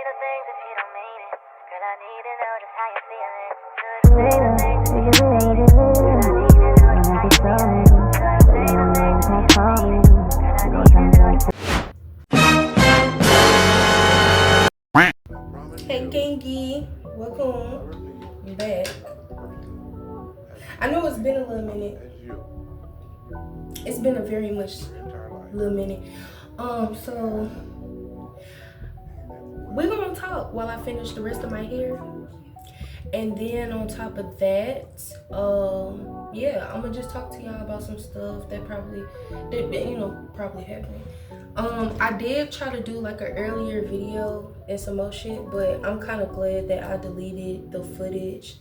the things if you don't mean it. Girl, I need to know just how you feeling. Should I say the things if you don't mean it? Girl, I need to know just how you feeling. Should I say the things if you don't mean it? Girl, I need to know just. Hey gangy, welcome back. I know it's been a little minute. It's been a very much little minute. So we're gonna talk while I finish the rest of my hair. And then on top of that, I'm gonna just talk to y'all about some stuff that probably happening. I did try to do like an earlier video and some more shit, but I'm kind of glad that I deleted the footage.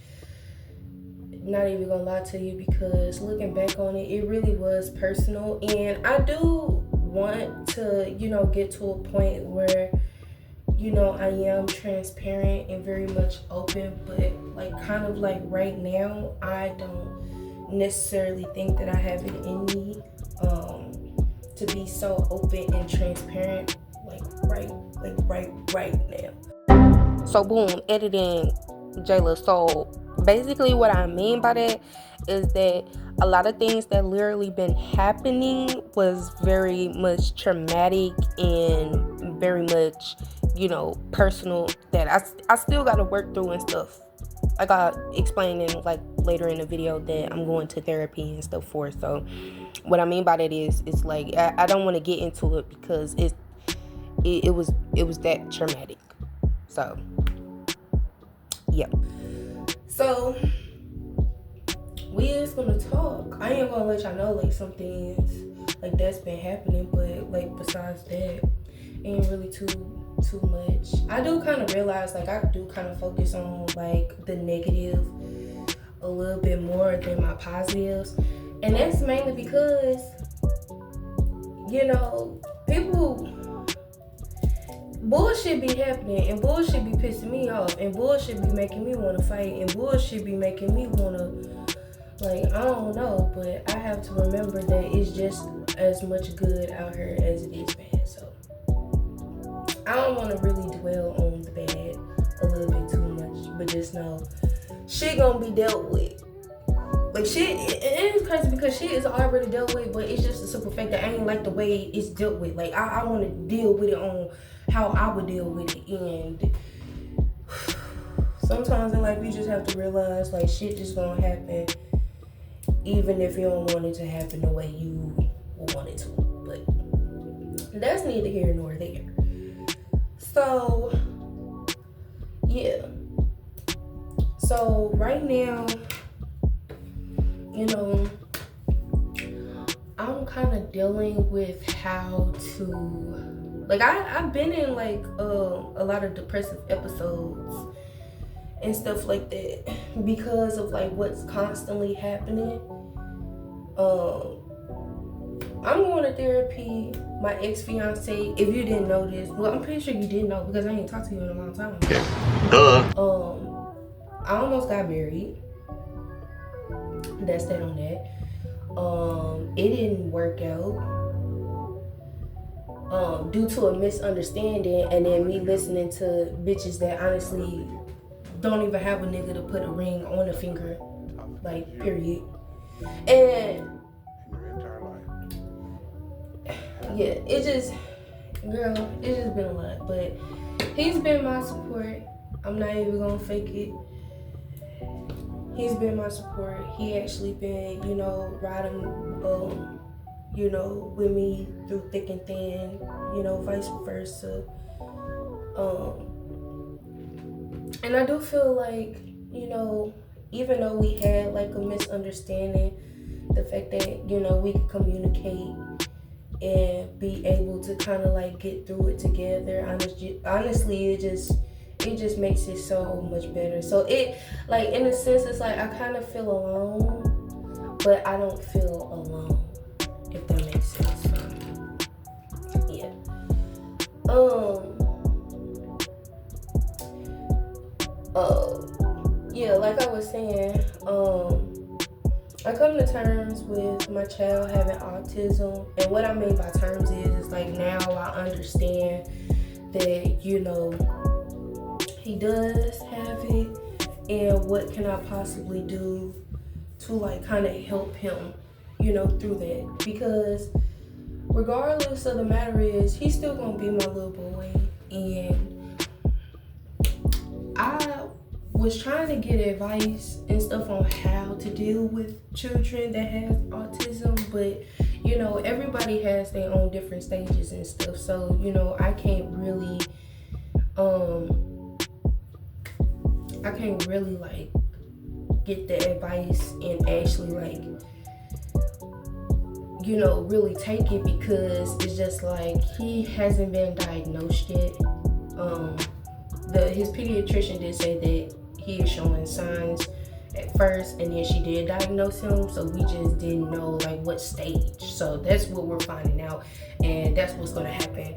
Not even gonna lie to you, because looking back on it, it really was personal, and I do want to, get to a point where, I am transparent and very much open, but like right now, I don't necessarily think that I have it in me to be so open and transparent right now. So boom, editing Jayla. So basically what I mean by that is that a lot of things that literally been happening was very much traumatic and very much, personal, that I still got to work through and stuff. Like I explained in later in the video that I'm going to therapy and stuff for. So what I mean by that is it's like I don't want to get into it because it was that traumatic. So yeah. So we is gonna talk. I ain't gonna let y'all know some things that's been happening, but besides that, ain't really too much. I do kind of realize I do kind of focus on the negative a little bit more than my positives, and that's mainly because people. Bullshit be happening, and bullshit be pissing me off, and bullshit be making me want to fight, and bullshit be making me want to, I don't know, but I have to remember that it's just as much good out here as it is bad. So I don't want to really dwell on the bad a little bit too much, but just know shit gonna be dealt with. Shit, it is crazy because shit is already dealt with, but it's just a simple fact that I ain't like the way it's dealt with. I want to deal with it on how I would deal with it, and sometimes in life you just have to realize shit just gonna happen, even if you don't want it to happen the way you want it to. But that's neither here nor there. So yeah. So right now, I'm kind of dealing with how to. I've been in a lot of depressive episodes and stuff like that because of what's constantly happening. I'm going to therapy. My ex-fiance, if you didn't know this, well, I'm pretty sure you didn't know because I ain't talked to you in a long time. I almost got married. That's that on that. It didn't work out. Due to a misunderstanding, and then me listening to bitches that honestly don't even have a nigga to put a ring on a finger, period. And yeah, it's just been a lot, but he's been my support. I'm not even gonna fake it. He's been my support. He actually been, riding, with me through thick and thin, vice versa. And I do feel even though we had a misunderstanding, the fact that, we could communicate and be able to kind of get through it together, honestly, it just makes it so much better. So it, in a sense, it's I kind of feel alone, but I don't feel alone, if that makes sense. So, yeah. Like I was saying, I come to terms with my child having autism, and what I mean by terms is now I understand that, he does have it, and what can I possibly do to like kind of help him, through that. Because regardless of the matter is, he's still gonna be my little boy, and I was trying to get advice and stuff on how to deal with children that have autism, but everybody has their own different stages and stuff, so I can't really like get the advice and actually like really take it, because it's just like he hasn't been diagnosed yet. His pediatrician did say that he is showing signs at first, and then she did diagnose him, so we just didn't know like what stage. So that's what we're finding out, and that's what's gonna happen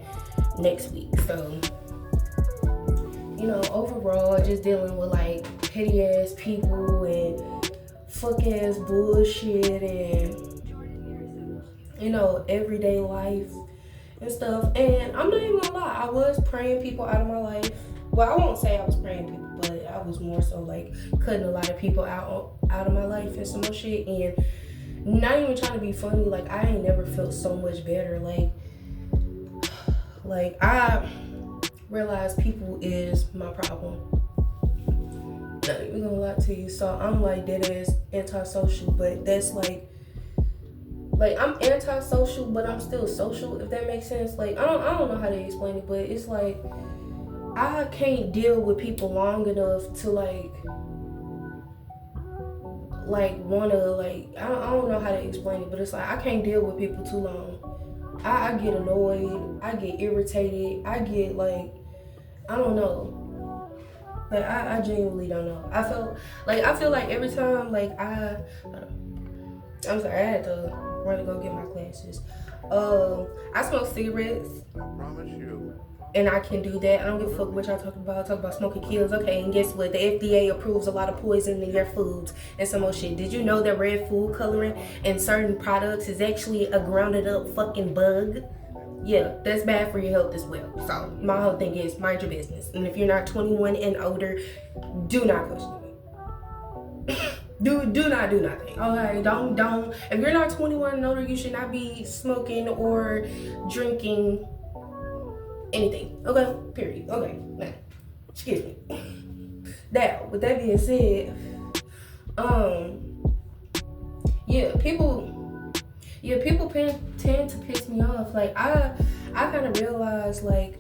next week. So overall, just dealing with like petty ass people and fuck ass bullshit and everyday life and stuff. And I'm not even gonna lie, I was praying people out of my life. Well, I won't say I was praying people, but I was more so like cutting a lot of people out of my life and some more shit. And not even trying to be funny, like I ain't never felt so much better. Like I realized people is my problem. Not even gonna lie to you. So I'm like dead ass antisocial, but that's like I'm antisocial, but I'm still social, if that makes sense. Like I don't know how to explain it, but it's like I can't deal with people long enough to like wanna like I don't know how to explain it, but it's like I can't deal with people too long. I get annoyed, I get irritated, I get like I don't know. Like I genuinely don't know. I feel like every time like I'm sorry, I had to run to go get my glasses. I smoke cigarettes. I promise you. And I can do that. I don't give a fuck what y'all talking about. Talk about smoking kills. Okay, and guess what? The FDA approves a lot of poison in your foods and some more shit. Did you know that red food coloring in certain products is actually a grounded up fucking bug? Yeah, that's bad for your health as well. So my whole thing is mind your business. And if you're not 21 and older, do not question me. do not do nothing. Okay, don't. If you're not 21 and older, you should not be smoking or drinking anything. Okay, period. Okay, now, excuse me. Now, with that being said, people tend to piss me off. Like I kind of realize like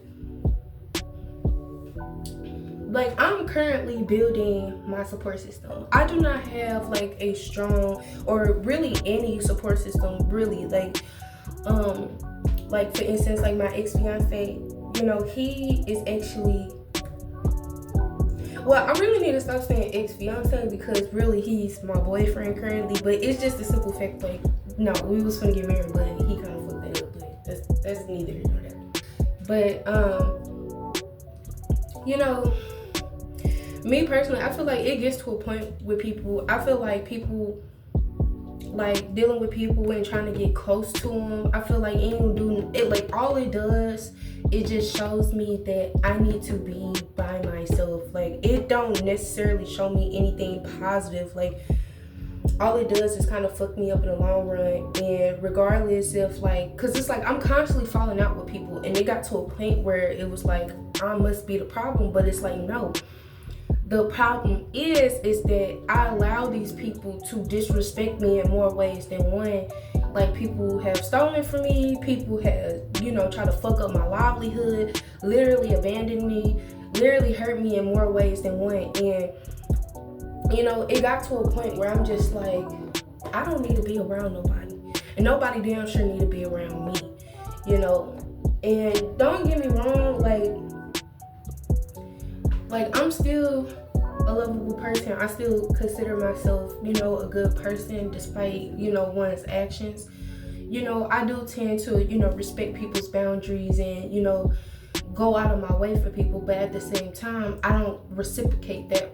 I'm currently building my support system. I do not have like a strong or really any support system really. Like for instance, like my ex-fiance, he is actually, well, I really need to stop saying ex-fiance because really he's my boyfriend currently, but it's just a simple fact, like, no, we was gonna get married, but he kind of fucked that up, but that's neither here nor there. But, me personally, I feel like it gets to a point with people, I feel like people, like dealing with people and trying to get close to them, I feel like anyone doing it, like all it does, it just shows me that I need to be by myself. Like it don't necessarily show me anything positive. Like all it does is kind of fuck me up in the long run. And regardless if like, cause it's like I'm constantly falling out with people, and it got to a point where it was like I must be the problem, but it's like no. The problem is that I allow these people to disrespect me in more ways than one. Like people have stolen from me, people have, tried to fuck up my livelihood, literally abandoned me, literally hurt me in more ways than one. And, it got to a point where I'm just like, I don't need to be around nobody. And nobody damn sure need to be around me, And don't get me wrong, like I'm still a lovable person. I still consider myself, a good person despite, one's actions. I do tend to, respect people's boundaries and, go out of my way for people, but at the same time, I don't reciprocate that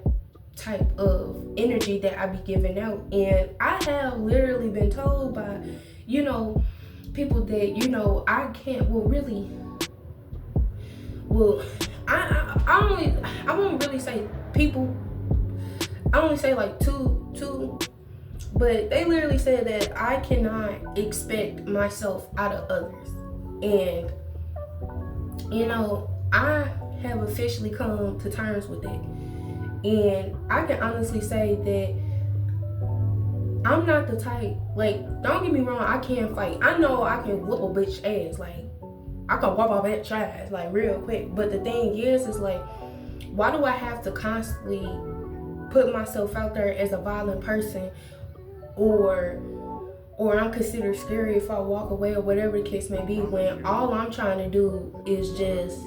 type of energy that I be giving out. And I have literally been told by, people that, I can't, I won't really say people. I only say like two, but they literally said that I cannot expect myself out of others. And, you know, I have officially come to terms with it. And I can honestly say that I'm not the type, like, don't get me wrong, I can fight. I know I can whoop a bitch ass, like, I can whoop a bitch ass, like, real quick. But the thing is like, why do I have to constantly put myself out there as a violent person, or I'm considered scary if I walk away, or whatever the case may be, when all I'm trying to do is just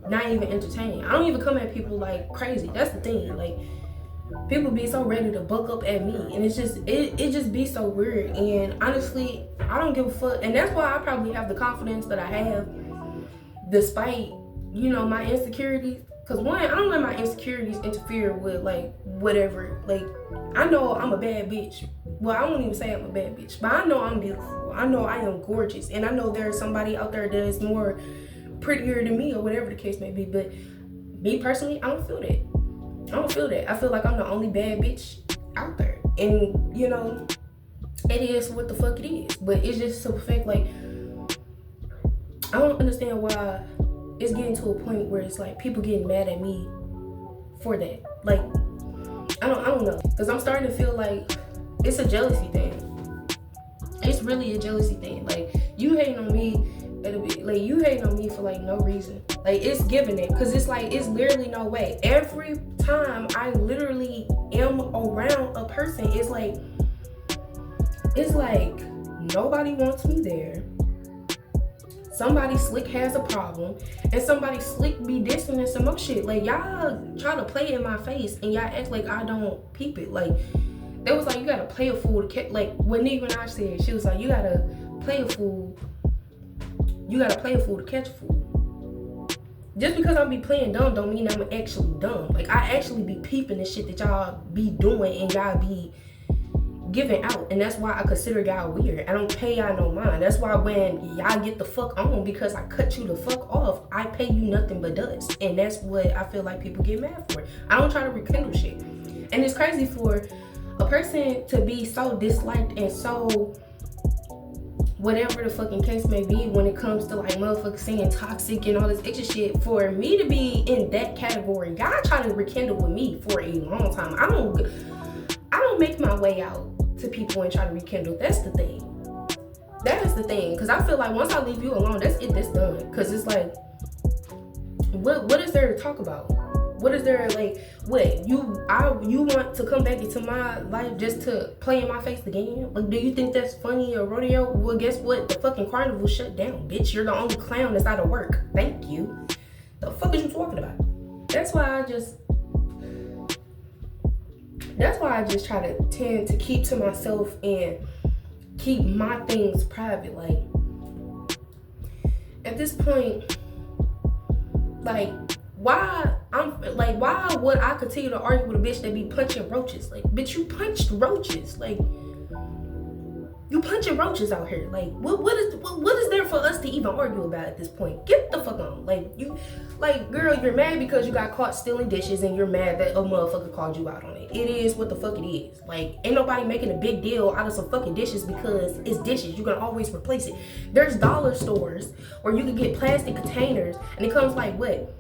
not even entertain. I don't even come at people like crazy. That's the thing. Like, people be so ready to buck up at me, and it's just it just be so weird. And honestly, I don't give a fuck. And that's why I probably have the confidence that I have, despite, you know, my insecurities. Because one, I don't let my insecurities interfere with, like, whatever. Like, I know I'm a bad bitch. Well, I won't even say I'm a bad bitch, but I know I'm beautiful. I know I am gorgeous. And I know there's somebody out there that is more prettier than me, or whatever the case may be. But me personally, I don't feel that. I don't feel that. I feel like I'm the only bad bitch out there. And, you know, it is what the fuck it is. But it's just so fact, like, I don't understand why it's getting to a point where it's like people getting mad at me for that. Like, I don't know. Because I'm starting to feel like it's a jealousy thing. It's really a jealousy thing. Like, you hating on me, it'll be like you hating on me for like no reason. Like, it's giving it. Because it's like, it's literally no way. Every time I literally am around a person, it's like nobody wants me there. Somebody slick has a problem, and somebody slick be dissing and some more shit. Like, y'all try to play in my face, and y'all act like I don't peep it. Like, they was like, you gotta play a fool to catch. Like, what Nicki Minaj said, she was like, you gotta play a fool to catch a fool. Just because I be playing dumb don't mean I'm actually dumb. Like, I actually be peeping the shit that y'all be doing, and y'all be giving out. And that's why I consider y'all weird. I don't pay y'all no mind. That's why when y'all get the fuck on because I cut you the fuck off, I pay you nothing but dust. And that's what I feel like people get mad for. I don't try to rekindle shit. And it's crazy for a person to be so disliked and so whatever the fucking case may be when it comes to like motherfuckers saying toxic and all this extra shit. For me to be in that category, y'all try to rekindle with me for a long time. I don't make my way out to people and try to rekindle. That's the thing. That is the thing. Because I feel like once I leave you alone, that's it. That's done. Because it's like, what is there to talk about? What is there, like, what? You want to come back into my life just to play in my face again? Like, do you think that's funny or rodeo? Well, guess what? The fucking carnival shut down, bitch. You're the only clown that's out of work. Thank you. The fuck is you talking about? That's why I just try to tend to keep to myself and keep my things private. Like, at this point, like, why would I continue to argue with a bitch that be punching roaches? Like, bitch, you punched roaches. Like, you punching roaches out here. Like, what is there for us to even argue about at this point? Get the fuck on. Like, girl, you're mad because you got caught stealing dishes, and you're mad that a motherfucker called you out on it. It is what the fuck it is. Like, ain't nobody making a big deal out of some fucking dishes because it's dishes. You can always replace it. There's dollar stores where you can get plastic containers, and it comes like what?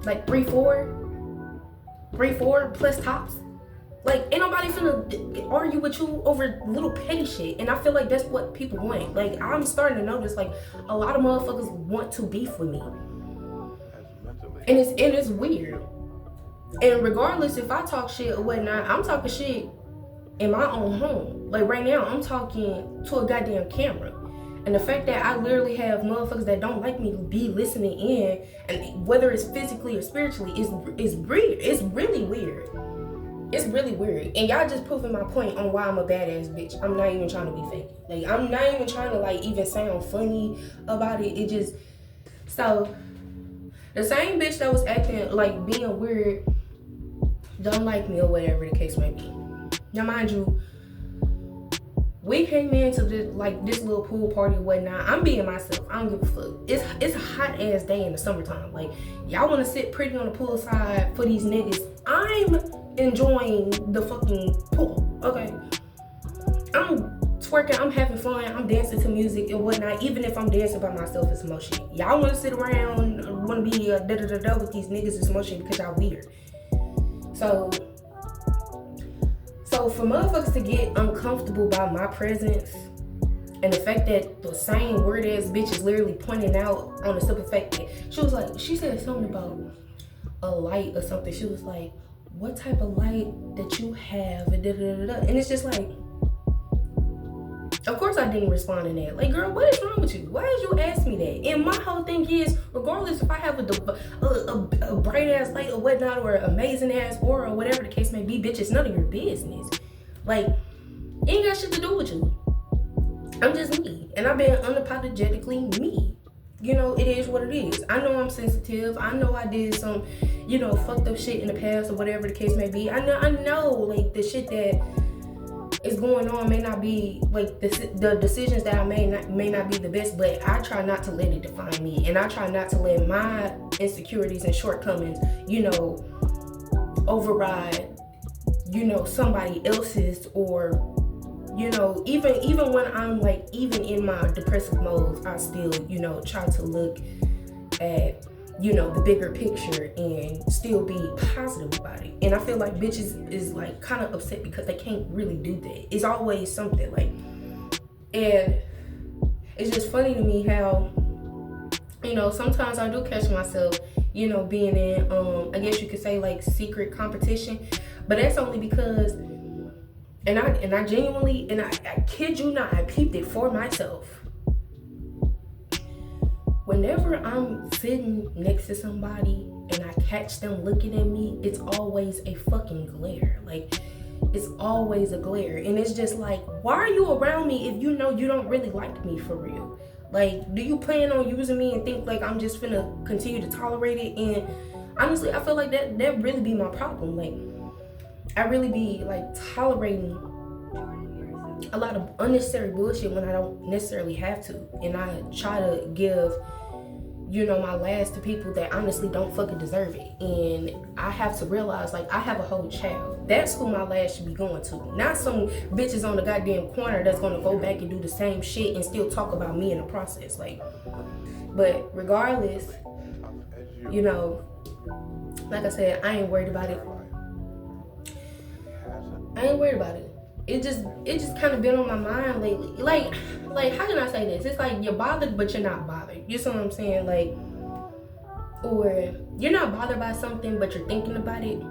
Like 3-4 plus tops. Like, ain't nobody finna argue with you over little petty shit. And I feel like that's what people want. Like, I'm starting to notice, like, a lot of motherfuckers want to beef with me. And it's weird. And regardless if I talk shit or whatnot, I'm talking shit in my own home. Like, right now, I'm talking to a goddamn camera. And the fact that I literally have motherfuckers that don't like me be listening in, and whether it's physically or spiritually, is weird. It's really weird. It's really weird. And y'all just proving my point on why I'm a badass bitch. I'm not even trying to be fake. Like, I'm not even trying to, like, even sound funny about it. It just... So, the same bitch that was acting, like, being weird, don't like me or whatever the case might be. Now, mind you, We came into this little pool party and whatnot. I'm being myself. I don't give a fuck. It's a hot ass day in the summertime. Like, y'all want to sit pretty on the pool side for these niggas. I'm enjoying the fucking pool. Okay, I'm twerking. I'm having fun. I'm dancing to music and whatnot. Even if I'm dancing by myself, it's more shit. Y'all want to sit around, want to be da da da da with these niggas, it's more shit because y'all weird. So for motherfuckers to get uncomfortable by my presence and the fact that the same weird ass bitch is literally pointing out on the simple fact that she said something about a light or something. She was like, what type of light that you have and da da da da. And it's just like, of course I didn't respond to that. Like, girl, what is wrong with you? Why did you ask me that? And my whole thing is, regardless if I have a bright ass light or whatnot, or an amazing ass aura, or whatever the case may be, bitch, it's none of your business. Like, it ain't got shit to do with you. I'm just me. And I've been unapologetically me. You know, it is what it is. I know I'm sensitive. I know I did some, fucked up shit in the past or whatever the case may be. I know, like, the shit that is going on may not be, like, the decisions that I may not be the best, but I try not to let it define me. And I try not to let my insecurities and shortcomings, override, somebody else's, or, even when I'm, like, even in my depressive modes, I still, try to look at, the bigger picture and still be positive about it. And I feel like bitches is like kind of upset because they can't really do that. It's always something, like, and it's just funny to me how, sometimes I do catch myself, being in, I guess you could say, like, secret competition, but that's only because, and I genuinely, and I kid you not, I peeped it for myself. Whenever I'm sitting next to somebody and I catch them looking at me, it's always a fucking glare. Like, it's always a glare. And it's just like, why are you around me if you know you don't really like me for real? Like, do you plan on using me and think like I'm just finna continue to tolerate it? And honestly, I feel like that really be my problem. Like, I really be like tolerating a lot of unnecessary bullshit when I don't necessarily have to. And I try to give, my last to people that honestly don't fucking deserve it. And I have to realize, like, I have a whole child. That's who my last should be going to. Not some bitches on the goddamn corner that's gonna go back and do the same shit and still talk about me in the process. Like, but regardless, like I said, I ain't worried about it. It just kind of been on my mind lately. Like, how can I say this? It's like you're bothered, but you're not bothered. You see what I'm saying? Like, or you're not bothered by something, but you're thinking about it.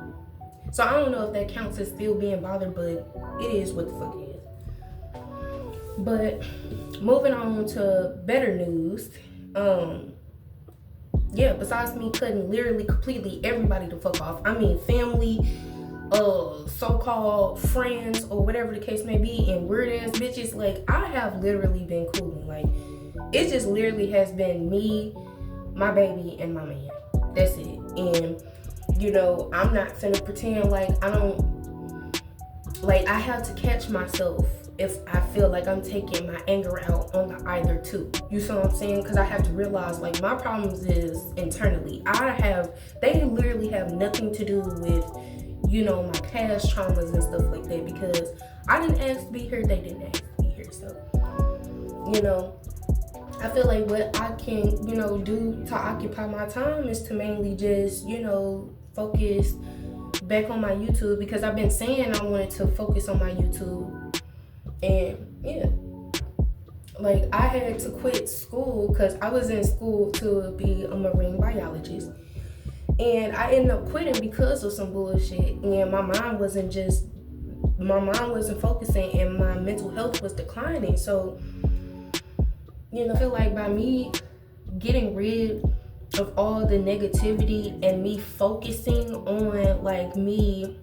So I don't know if that counts as still being bothered, but it is what the fuck it is. But moving on to better news. Besides me cutting literally completely everybody the fuck off. I mean, family, so-called friends, or whatever the case may be, and weird ass bitches, like, I have literally been cooling. Like, it just literally has been me, my baby, and my man. That's it. And I'm not finna pretend like I don't, like, I have to catch myself if I feel like I'm taking my anger out on the either two. You see what I'm saying? Because I have to realize, like, my problems is internally. They literally have nothing to do with my past traumas and stuff like that, because I didn't ask to be here, they didn't ask to be here. So, I feel like what I can, do to occupy my time is to mainly just, focus back on my YouTube, because I've been saying I wanted to focus on my YouTube. And like, I had to quit school because I was in school to be a marine biologist. And I ended up quitting because of some bullshit. And my mind wasn't focusing, and my mental health was declining. So, I feel like by me getting rid of all the negativity and me focusing on, like, me,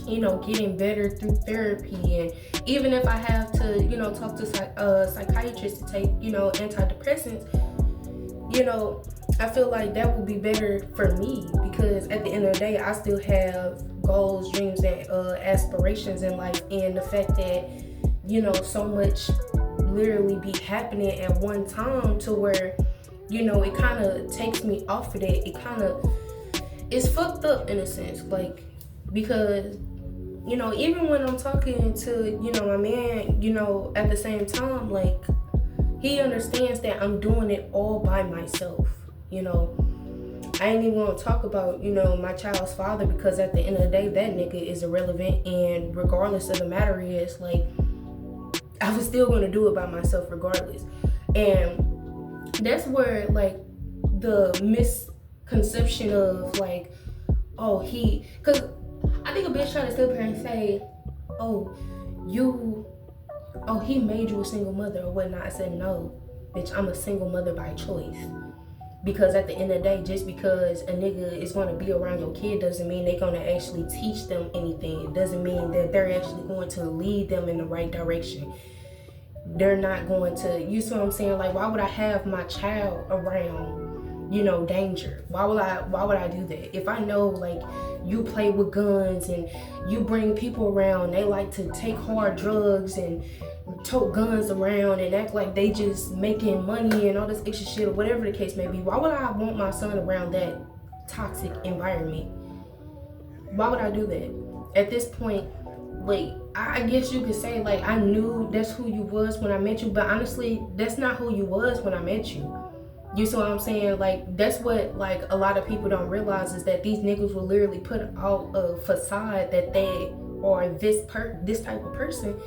getting better through therapy, and even if I have to, talk to psychiatrists to take, antidepressants, I feel like that would be better for me, because at the end of the day, I still have goals, dreams, and aspirations in life. And the fact that, so much literally be happening at one time to where, it kind of takes me off of that. It's fucked up in a sense, like, because, even when I'm talking to, my man, at the same time, like, he understands that I'm doing it all by myself, I ain't even gonna talk about, my child's father, because at the end of the day, that nigga is irrelevant, and regardless of the matter is, like, I was still gonna do it by myself regardless. And that's where, like, the misconception of, like, because I think a bitch trying to sit up here and say, he made you a single mother or whatnot. I said, no, bitch, I'm a single mother by choice. Because at the end of the day, just because a nigga is going to be around your kid doesn't mean they're going to actually teach them anything. It doesn't mean that they're actually going to lead them in the right direction. They're not going to, you see what I'm saying? Like, why would I have my child around, danger? Why would I do that? If I know, like, you play with guns and you bring people around, they like to take hard drugs and tote guns around and act like they just making money and all this extra shit or whatever the case may be, why would I want my son around that toxic environment? Why would I do that? At this point, like, I guess you could say, like, I knew that's who you was when I met you, but honestly, that's not who you was when I met you. You see what I'm saying? Like, that's what, like, a lot of people don't realize is that these niggas will literally put out a facade that they are this type of person.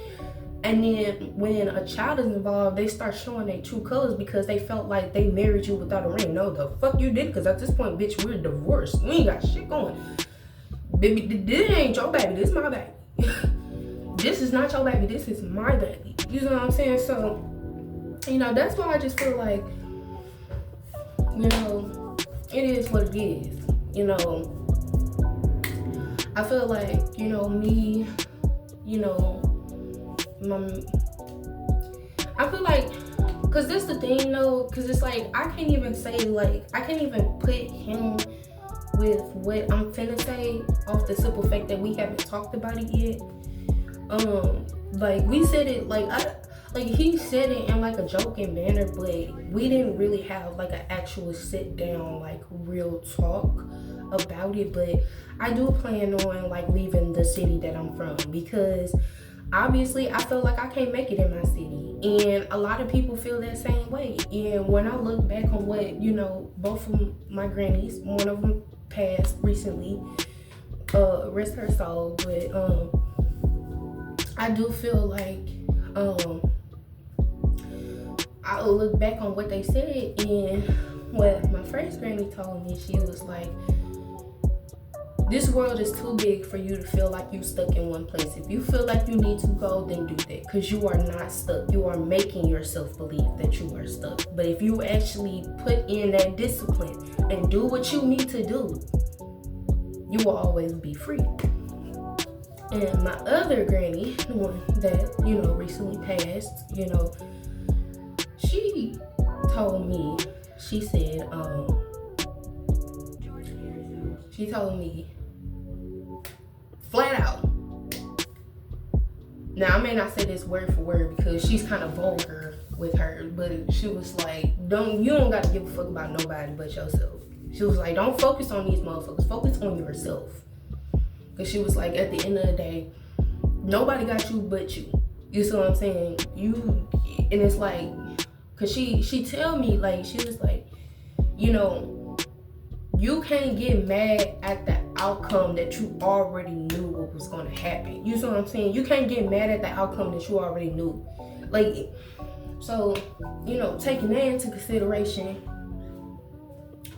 And then when a child is involved, they start showing their true colors because they felt like they married you without a ring. No, the fuck you did, because at this point, bitch, we're divorced. We ain't got shit going. Baby, this ain't your baby. This is my baby. This is not your baby. This is my baby. You know what I'm saying? So, that's why I just feel like, it is what it is. I feel like, me, I feel like, because this the thing though, because it's like, I can't even say, like, I can't even put him with what I'm finna say off the simple fact that we haven't talked about it yet. Like, we said it, like, he said it in, like, a joking manner, but we didn't really have, like, an actual sit down, like, real talk about it. But I do plan on, like, leaving the city that I'm from, because obviously I feel like I can't make it in my city, and a lot of people feel that same way. And when I look back on what, both of my grannies, one of them passed recently, rest her soul, but I do feel like I look back on what they said, and what my first granny told me, she was like, this world is too big for you to feel like you stuck in one place. If you feel like you need to go, then do that, because you are not stuck. You are making yourself believe that you are stuck. But if you actually put in that discipline and do what you need to do, you will always be free. And my other granny, the one that, recently passed, she told me, she told me flat out. Now, I may not say this word for word because she's kind of vulgar with her, but she was like, you don't got to give a fuck about nobody but yourself. She was like, don't focus on these motherfuckers, focus on yourself. Because she was like, at the end of the day, nobody got you but you. You see what I'm saying? And it's like, because she tell me, like, she was like, you can't get mad at the outcome that you already knew what was going to happen. You see what I'm saying? You can't get mad at the outcome that you already knew. Like, so, taking that into consideration,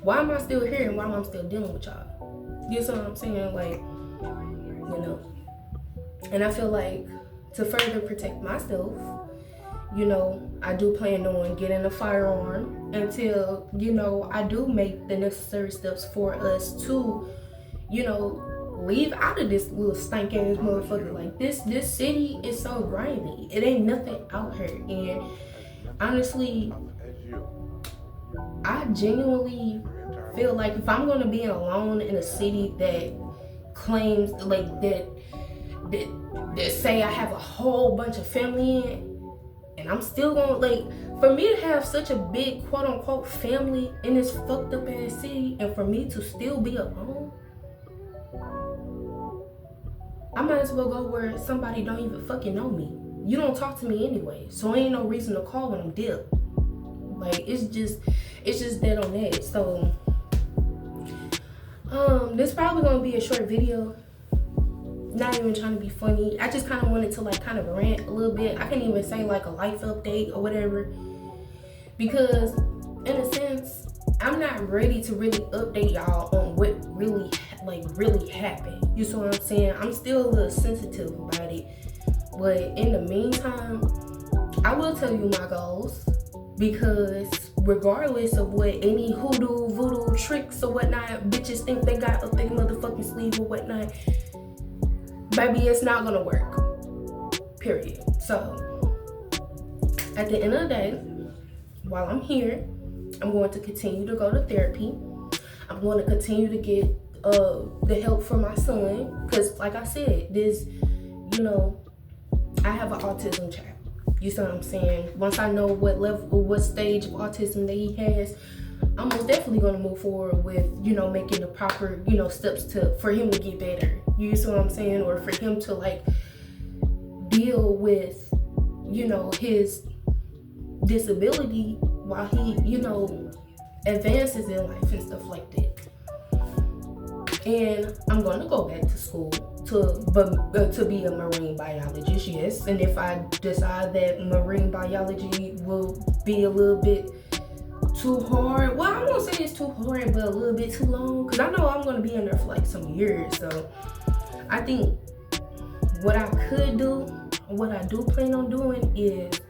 why am I still here and why am I still dealing with y'all? You see what I'm saying? Like, and I feel like to further protect myself, I do plan on getting a firearm until, I do make the necessary steps for us to, leave out of this little stank ass motherfucker. Like, this city is so grimy. It ain't nothing out here. And honestly, I genuinely feel like if I'm gonna be alone in a city that claims, like, that that say I have a whole bunch of family in, and I'm still gonna, like, for me to have such a big quote unquote family in this fucked up ass city, and for me to still be alone, I might as well go where somebody don't even fucking know me. You don't talk to me anyway, so ain't no reason to call when I'm dead. Like, it's just dead on that. So this probably gonna be a short video. Not even trying to be funny. I just kind of wanted to like kind of rant a little bit. I can't even say like a life update or whatever, because in a sense I'm not ready to really update y'all on what really happened. You see what I'm saying? I'm still a little sensitive about it, but in the meantime I will tell you my goals, because regardless of what any hoodoo, voodoo tricks or whatnot bitches think they got up their motherfucking sleeve or whatnot, baby, it's not gonna work, period. So at the end of the day, while I'm here, I'm going to continue to go to therapy. I'm going to continue to get the help for my son, because like I said, this, you know, I have an autism child. You see what I'm saying? Once I know what level, what stage of autism that he has, I'm most definitely going to move forward with, you know, making the proper, you know, steps for him to get better. You see what I'm saying? Or for him to like deal with, you know, his disability while he, you know, advances in life and stuff like that. And I'm going to go back to school to be a marine biologist, yes. And if I decide that marine biology will be a little bit too hard, well, I won't say it's too hard, but a little bit too long, because I know I'm going to be in there for like some years. So I think what I could do, what I do plan on doing is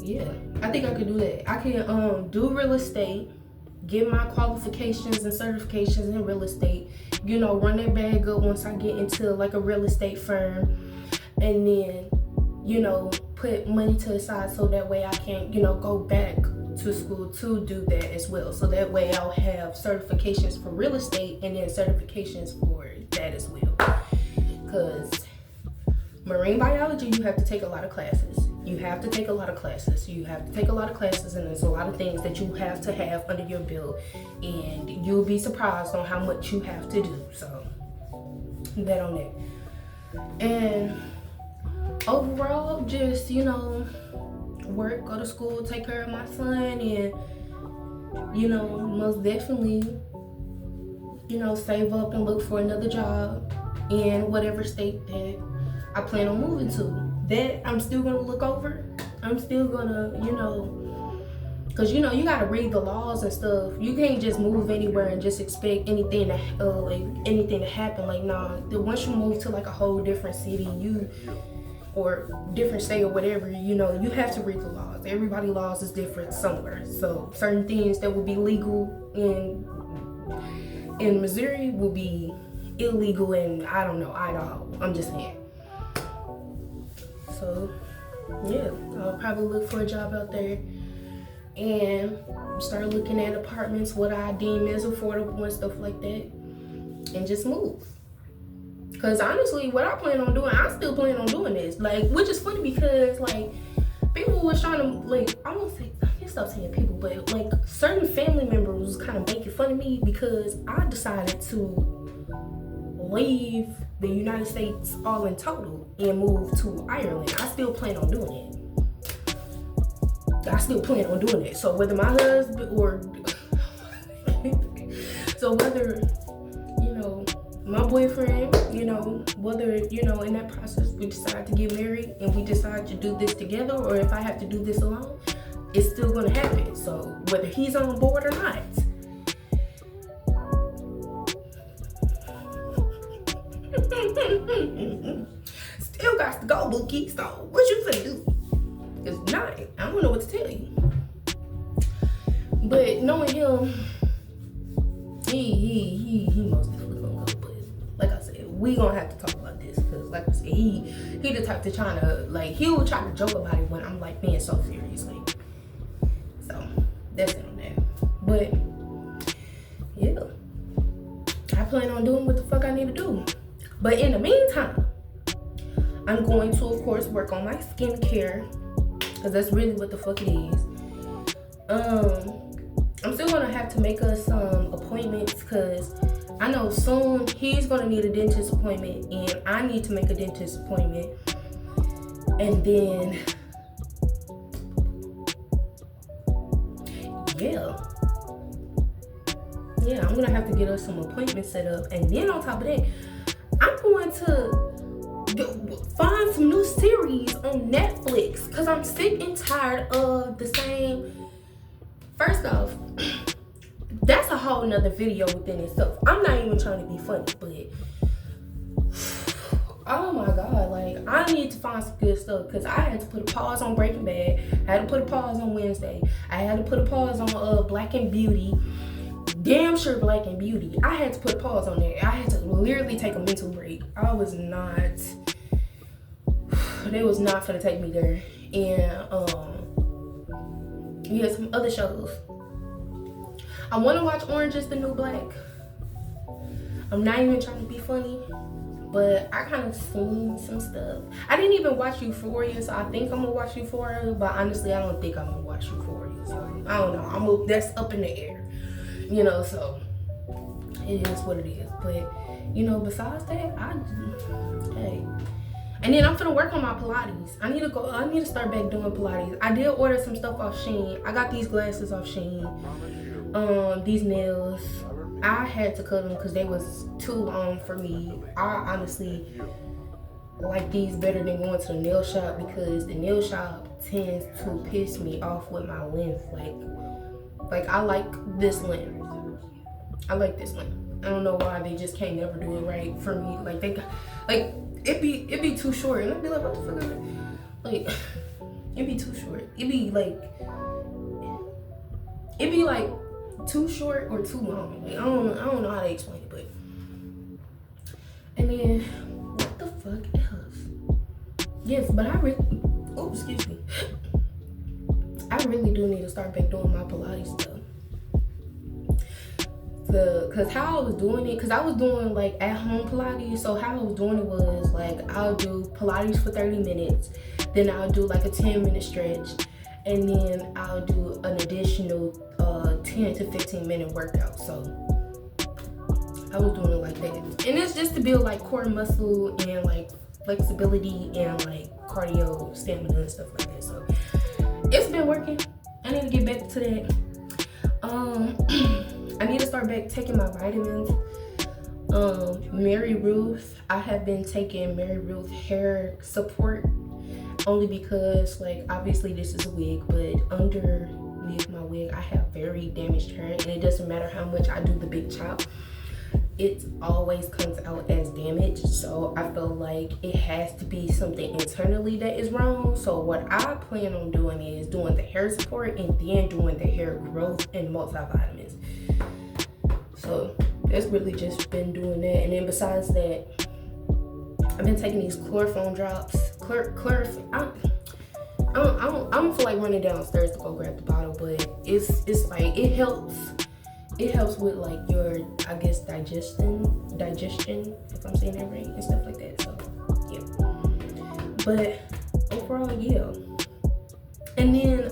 yeah, I think I could do that. I can do real estate, get my qualifications and certifications in real estate, you know, run that bag up once I get into like a real estate firm, and then, you know, put money to the side so that way I can, you know, go back to school to do that as well. So that way I'll have certifications for real estate and then certifications for that as well. Because marine biology, you have to take a lot of classes. You have to take a lot of classes. You have to take a lot of classes, and there's a lot of things that you have to have under your belt, and you'll be surprised on how much you have to do. So that on that. And overall, just, you know, work, go to school, take care of my son, and, you know, most definitely, you know, save up and look for another job in whatever state that I plan on moving to. That I'm still gonna look over. I'm still gonna, you know, because, you know, you gotta read the laws and stuff. You can't just move anywhere and just expect anything to happen. Like, nah, once you move to like a whole different city, or different state or whatever, you know, you have to read the laws. Everybody's laws is different somewhere. So certain things that would be legal in Missouri will be illegal in, I don't know, Idaho. I'm just saying. So yeah, I'll probably look for a job out there and start looking at apartments, what I deem as affordable and stuff like that, and just move. Because honestly, what I plan on doing, I still plan on doing this. Like, which is funny because, like, people was trying to, like, I can't stop saying people, but, like, certain family members was kind of making fun of me because I decided to leave the United States all in total and move to Ireland. I still plan on doing it. So whether my husband or, so whether, you know, my boyfriend, you know, whether, you know, in that process we decide to get married and we decide to do this together, or if I have to do this alone, it's still gonna happen. So whether he's on board or not, still got to go, Bookie. So what you finna do? Cause not, I don't know what to tell you. But knowing him, he most definitely gonna go. But like I said, we gonna have to talk about this, because like I said, he the type to try to, like, he'll try to joke about it when I'm like being so serious, like. So that's it on that. But yeah, I plan on doing what the fuck I need to do. But in the meantime, I'm going to, of course, work on my skincare, because that's really what the fuck it is. I'm still gonna have to make us some appointments, because I know soon he's gonna need a dentist appointment, and I need to make a dentist appointment. And then, yeah, I'm gonna have to get us some appointments set up. And then on top of that, I'm going to find some new series on Netflix, because I'm sick and tired of the same. First off, that's a whole nother video within itself. I'm not even trying to be funny, but oh my god, like, I need to find some good stuff, because I had to put a pause on Breaking Bad. I had to put a pause on Wednesday. I had to put a pause on Black and Beauty. Damn sure Black and Beauty. I had to put a pause on that. I had to literally take a mental break. I was not, they was not finna take me there. And yeah, some other shows. I want to watch Orange is the New Black. I'm not even trying to be funny, but I kind of seen some stuff. I didn't even watch Euphoria, so I think I'm gonna watch Euphoria, but honestly, I don't think I'm gonna watch Euphoria. So I don't know. That's up in the air, you know. So it is what it is. But you know, besides that, hey. And then I'm finna work on my Pilates. I need to start back doing Pilates. I did order some stuff off Shein. I got these glasses off Shein. These nails, I had to cut them because they was too long for me. I honestly like these better than going to the nail shop, because the nail shop tends to piss me off with my length. Like I like this length. I like this length. I don't know why they just can't never do it right for me. Like it'd be too short, and I'd be like, what the fuck is it? Like, it'd be too short. It'd be like too short or too long. Like, I don't know how to explain it, but. And then what the fuck else? Yes, but excuse me. I really do need to start back doing my Pilates stuff. Cause how I was doing it, cause I was doing like at home Pilates. So how I was doing it was like, I'll do Pilates for 30 minutes, then I'll do like a 10-minute stretch, and then I'll do an additional 10 to 15 minute workout. So I was doing it like that, and it's just to build like core muscle and like flexibility and like cardio, stamina and stuff like that. So it's been working. I need to get back to that. I need to start back taking my vitamins. Mary Ruth, I have been taking Mary Ruth hair support, only because, like, obviously this is a wig, but underneath my wig I have very damaged hair, and it doesn't matter how much I do the big chop, it always comes out as damaged. So I feel like it has to be something internally that is wrong. So what I plan on doing is doing the hair support and then doing the hair growth and multivitamins. So that's really just been doing that. And then besides that, I've been taking these chloroform drops. I don't feel like running downstairs to go grab the bottle, but it's like it helps. It helps with like your, I guess, digestion, if I'm saying that right, and stuff like that. So yeah. But overall, yeah. And then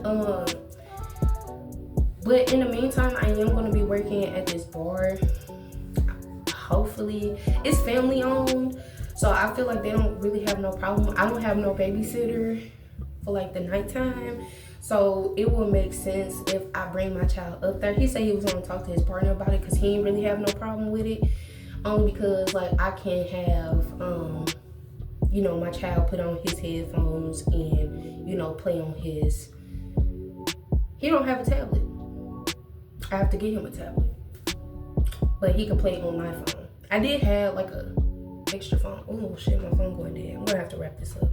but in the meantime, I am gonna be working at this bar. Hopefully, it's family owned, so I feel like they don't really have no problem. I don't have no babysitter for like the nighttime, so it will make sense if I bring my child up there. He said he was gonna talk to his partner about it because he didn't really have no problem with it, only because like I can have my child put on his headphones and play on his. He don't have a tablet. I have to get him a tablet, but he can play on my phone. I did have like a extra phone. Oh shit, my phone going dead. I'm gonna have to wrap this up.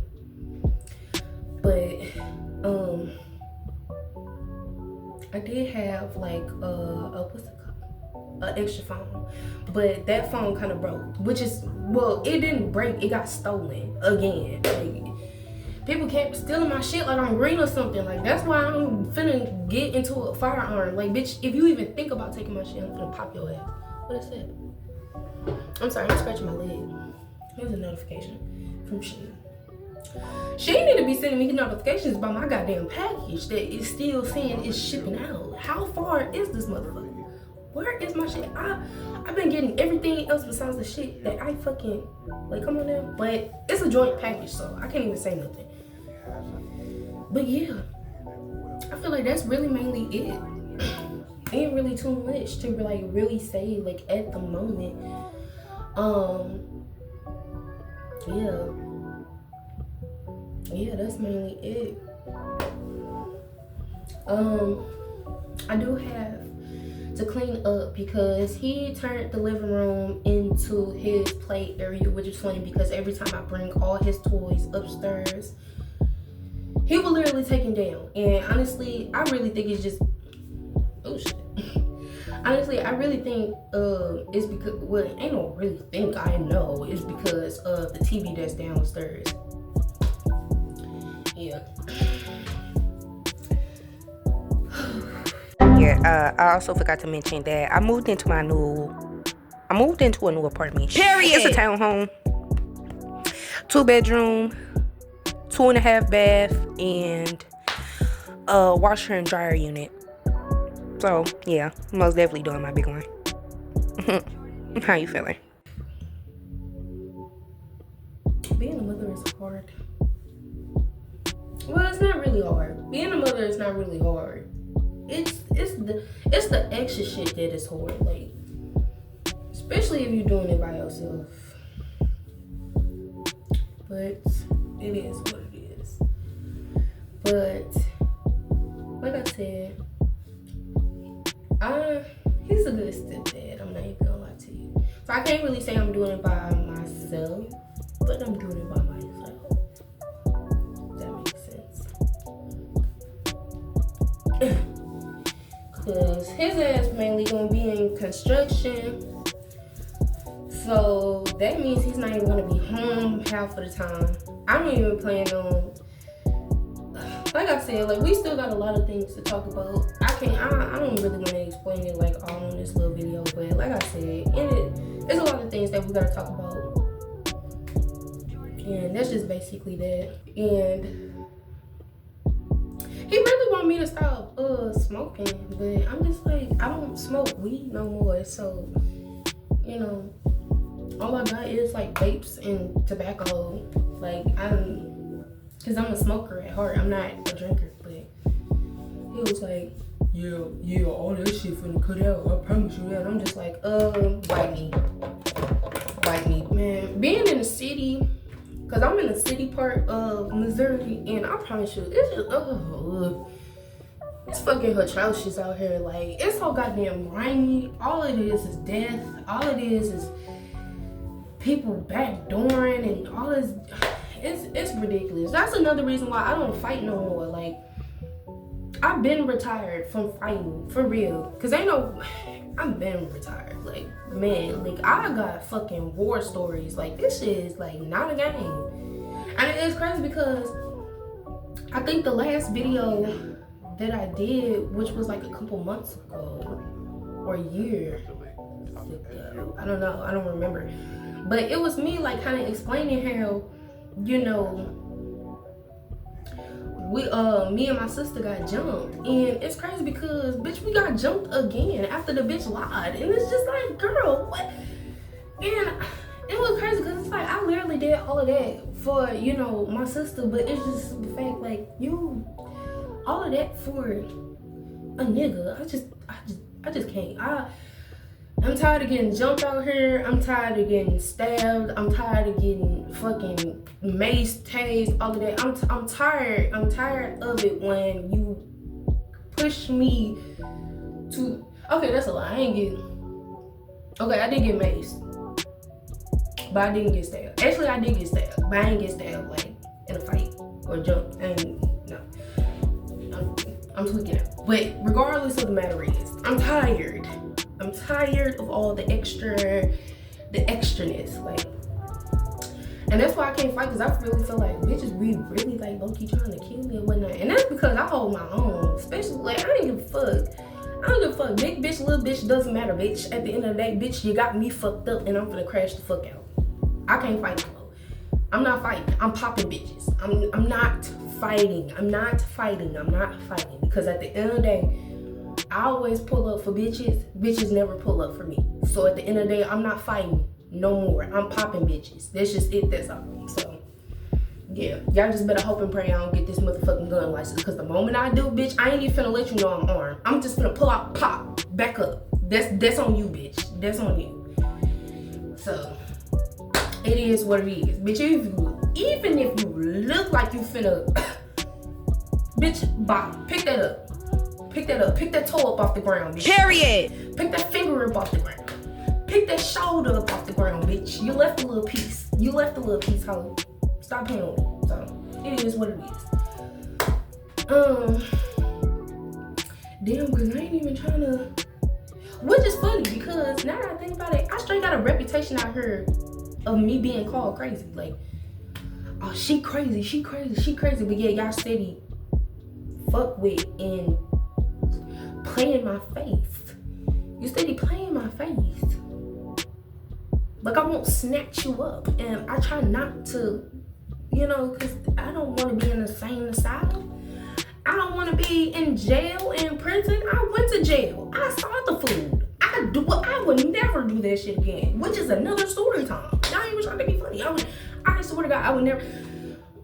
But I did have like what's it called? An extra phone, but that phone kind of broke. It didn't break. It got stolen again. Like, people kept stealing my shit like I'm green or something. Like, that's why I'm finna get into a firearm. Like, bitch, if you even think about taking my shit, I'm finna pop your ass. What is that? I'm sorry, I'm scratching my leg. Here's a notification from Shein. She need to be sending me notifications about my goddamn package that is still saying it's shipping out. How far is this motherfucker? Where is my shit? I've been getting everything else besides the shit that I fucking, like, come on now. But it's a joint package, so I can't even say nothing. But yeah, I feel like that's really mainly it. Ain't really too much to like really say like at the moment. Yeah, that's mainly it. I do have to clean up because he turned the living room into his play area, which is funny because every time I bring all his toys upstairs, he will literally take them down. And honestly, I really think it's just, oh shit. Honestly, I really think it's because, well, ain't no really think, I know it's because of the TV that's downstairs. Yeah. Yeah, I also forgot to mention that I moved into a new apartment. Period. It's a townhome. 2-bedroom, 2.5 bath, and a washer and dryer unit. So yeah, most definitely doing my big one. How you feeling? Being a mother is hard. Well, it's not really hard. Being a mother is not really hard. It's the extra shit that is hard, like, especially if you're doing it by yourself. But it is what it is. But like I said, he's a good stepdad. I'm not even gonna lie to you. So I can't really say I'm doing it by myself, but I'm doing it by myself. That makes sense. Cause his ass mainly gonna be in construction, so that means he's not even gonna be home half of the time. I don't even plan on, like I said, like, we still got a lot of things to talk about. I don't really want to explain it like all on this little video, but like I said, in it, there's a lot of things that we gotta talk about, and that's just basically that. And he really want me to stop smoking, but I'm just like, I don't smoke weed no more, so, you know, all I got is like vapes and tobacco. Like, cause I'm a smoker at heart, I'm not a drinker. But he was like, yeah, all that shit finna cut out, I promise you that. I'm just like, bite me, man. Being in the city, cause I'm in the city part of Missouri, and I promise you, it's just, it's fucking atrocious out here. Like, it's so goddamn grimy. All it is death. All it is people backdooring and all this. It's ridiculous. That's another reason why I don't fight no more. Like, I've been retired from fighting, for real. Cause I've been retired. Like, man, like, I got fucking war stories. Like, this shit is like not a game. And it's crazy because I think the last video that I did, which was like a couple months ago or a year ago, I don't know, I don't remember, but it was me like kind of explaining how, you know, me and my sister got jumped. And it's crazy because, bitch, we got jumped again after the bitch lied. And it's just like, girl, what? And it was crazy because it's like, I literally did all of that for, you know, my sister, but it's just the fact, like, all of that for a nigga. I just can't. I'm tired of getting jumped out here. I'm tired of getting stabbed. I'm tired of getting fucking mace, tased, all of that. I'm tired. I'm tired of it when you push me to. Okay, that's a lie. I did get maced, but I didn't get stabbed. Actually, I did get stabbed, but I didn't get stabbed like in a fight or jump. And no, I'm tweaking out. But regardless of the matter is, I'm tired. I'm tired of all the extraness, like, and that's why I can't fight, because I really feel like bitches be really like low-key trying to kill me and whatnot, and that's because I hold my own, especially, like, I ain't give a fuck. I don't give a fuck. Big bitch, little bitch, doesn't matter, bitch. At the end of the day, bitch, you got me fucked up and I'm finna crash the fuck out. I can't fight no more. I'm not fighting. I'm popping bitches. I'm not fighting. I'm not fighting. Because at the end of the day, I always pull up for bitches. Bitches never pull up for me. So at the end of the day, I'm not fighting no more. I'm popping bitches. That's just it. That's all. So yeah, y'all just better hope and pray I don't get this motherfucking gun license. Because the moment I do, bitch, I ain't even finna let you know I'm armed. I'm just finna pull out, pop, back up. That's on you, bitch. That's on you. So it is what it is, bitch. Even if you look like you finna, bitch, bop, pick that up. Pick that toe up off the ground, bitch. Period. Pick that finger up off the ground. Pick that shoulder up off the ground, bitch. You left a little piece. Ho. Stop playing with it. So it is what it is. Damn, cause I ain't even trying to. Which is funny because now that I think about it, I straight got a reputation out here of me being called crazy. Like, oh, she crazy. But yeah, y'all steady fuck with and playing my face. You steady playing my face. Like, I won't snatch you up. And I try not to, because I don't want to be in the same asylum. I don't want to be in jail, in prison. I went to jail. I saw the food. I would never do that shit again, which is another story time. Y'all ain't even trying to be funny. I swear to God, I would never.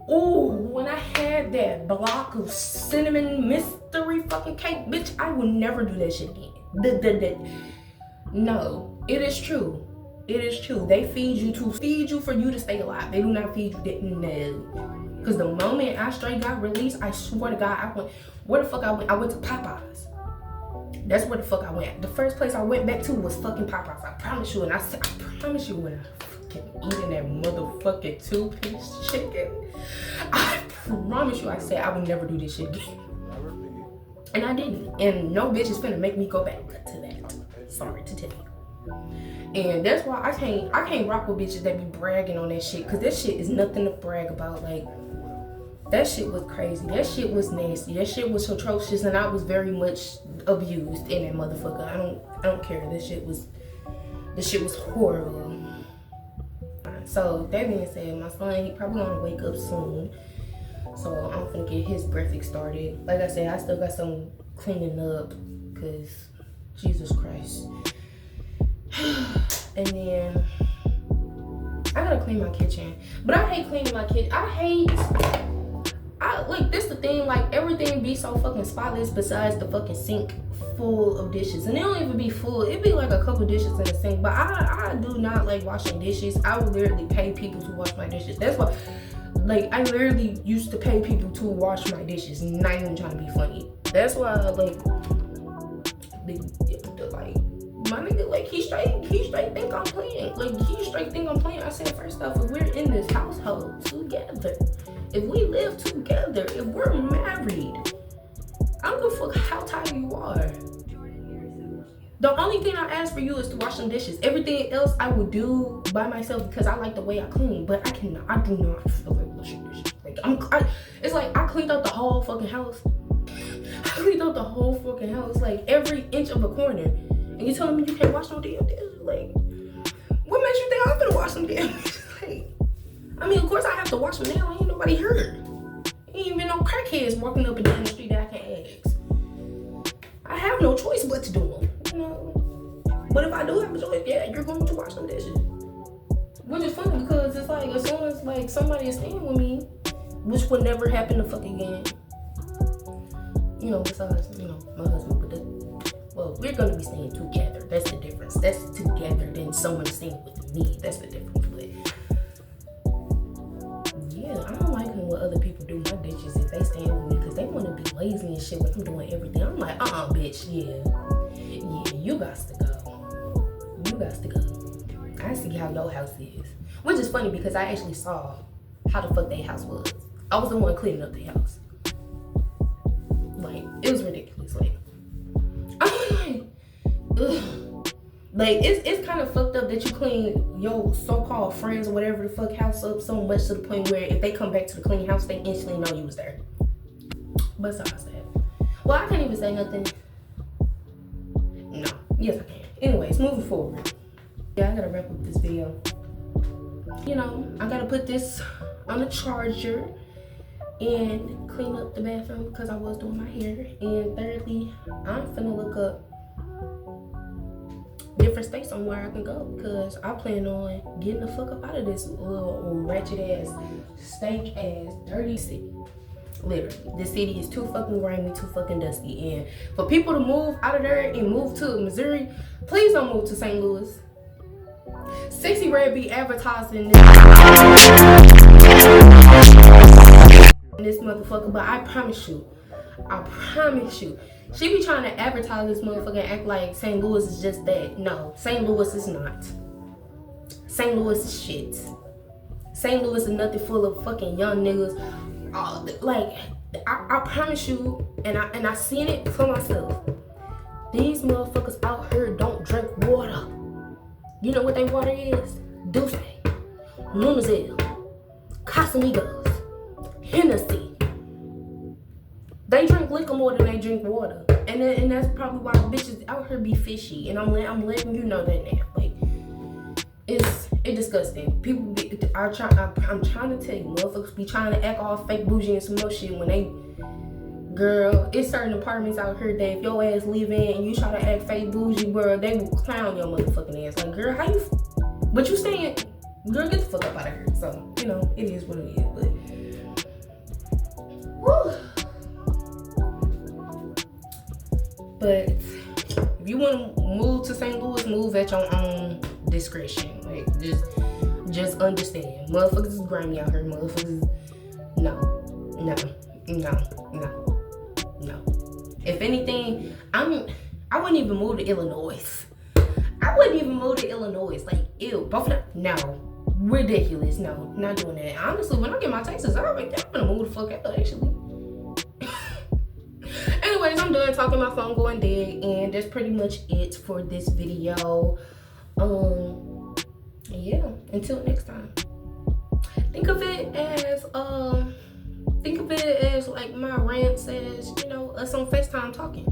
Oh, when I had that block of cinnamon mystery fucking cake, bitch, I would never do that shit again. No, it is true. They feed you for you to stay alive. They do not feed you that. No. Because the moment I straight got released, I swear to God, where the fuck I went? I went to Popeyes. That's where the fuck I went. The first place I went back to was fucking Popeyes. I promise you. And I promise you when I fucking eating that motherfucking 2-piece chicken, I promise you I said I would never do this shit again. And I didn't. And no bitch is finna make me go back to that. Sorry to tell you. And that's why I can't rock with bitches that be bragging on that shit. Cause that shit is nothing to brag about. Like, that shit was crazy. That shit was nasty. That shit was atrocious, and I was very much abused in that motherfucker. I don't care. This shit was horrible. So that being said, my son, he probably gonna wake up soon. So I'm finna get his breakfast started. Like I said, I still got some cleaning up, cause Jesus Christ. And then I gotta clean my kitchen. But I hate cleaning my kitchen. Like, this the thing, like, everything be so fucking spotless besides the fucking sink full of dishes. And it don't even be full. It be like a couple dishes in the sink. But I do not like washing dishes. I would literally pay people to wash my dishes. That's why, like, I literally used to pay people to wash my dishes. Not even trying to be funny. That's why, like, my nigga, like, he straight think I'm playing. Like, he straight think I'm playing. I said, first off, if we're in this household together, if we live together, if we're married, I don't give a fuck how tired you are. The only thing I ask for you is to wash some dishes. Everything else I will do by myself because I like the way I clean. But I do not feel like washing dishes. Like, it's like I cleaned out the whole fucking house. Like, every inch of a corner. And you telling me you can't wash no damn dishes? Like, what makes you think I'm gonna wash some damn dishes? Like, I mean, of course I have to wash them now. Ain't nobody hurt. Ain't even no crackheads walking up and down the street that I can ask. I have no choice but to do them, But if I do have a choice, yeah, you're going to wash some dishes. Which is funny because it's like, as soon as, like, somebody is staying with me, which would never happen to fuck again. Besides, my husband, but we're gonna be staying together. That's the difference. That's together than someone staying with me. That's the difference. But yeah, I don't like when other people do my dishes if they staying with me because they want to be lazy and shit when I'm doing everything. I'm like, bitch, yeah, you got to go. I see how your house is, which is funny because I actually saw how the fuck their house was. I was the one cleaning up the house. Like, it was ridiculous. Like, I'm like, ugh. Like, it's kind of fucked up that you clean your so-called friends or whatever the fuck house up so much to the point where if they come back to the clean house, they instantly know you was there. Besides that, well, I can't even say nothing Yes, I can. Anyways, moving forward. Yeah, I gotta wrap up this video. You know, I gotta put this on the charger and clean up the bathroom because I was doing my hair. And thirdly, I'm finna look up different states on where I can go because I plan on getting the fuck up out of this little ratchet ass, stank ass, dirty city. Literally, this city is too fucking grimy, too fucking dusty. And for people to move out of there and move to Missouri, please don't move to St. Louis. Sexy Red be advertising this motherfucker, but I promise you, she be trying to advertise this motherfucker and act like St. Louis is just that. No, St. Louis is not. St. Louis is shit. St. Louis is nothing full of fucking young niggas. I promise you, and I seen it for myself. These motherfuckers out here don't drink water. You know what their water is? Douce, Lunazel, Casamigos, Hennessy. They drink liquor more than they drink water, and that's probably why bitches out here be fishy. And I'm letting you know that now. Like, it's disgusting. People be, I'm trying to tell you, motherfuckers be trying to act all fake bougie and some more shit when they, girl, it's certain apartments out here that if your ass live in and you try to act fake bougie, girl, they will clown your motherfucking ass. Like, girl, how you, but you saying, girl, get the fuck up out of here. So, you know, it is what it is, but, whew. But if you want to move to St. Louis, move at your own discretion. Like, just understand. Motherfuckers is grimy out here. Motherfuckers is, no. If anything, I wouldn't even move to Illinois. Like, ew, both of them, no. Ridiculous, no. Not doing that. Honestly, when I get my taxes, I'm gonna move the fuck out, actually. Anyways, I'm done talking, my phone going dead, and that's pretty much it for this video. Yeah, until next time. Think of it as like my rant says, you know, us on FaceTime talking.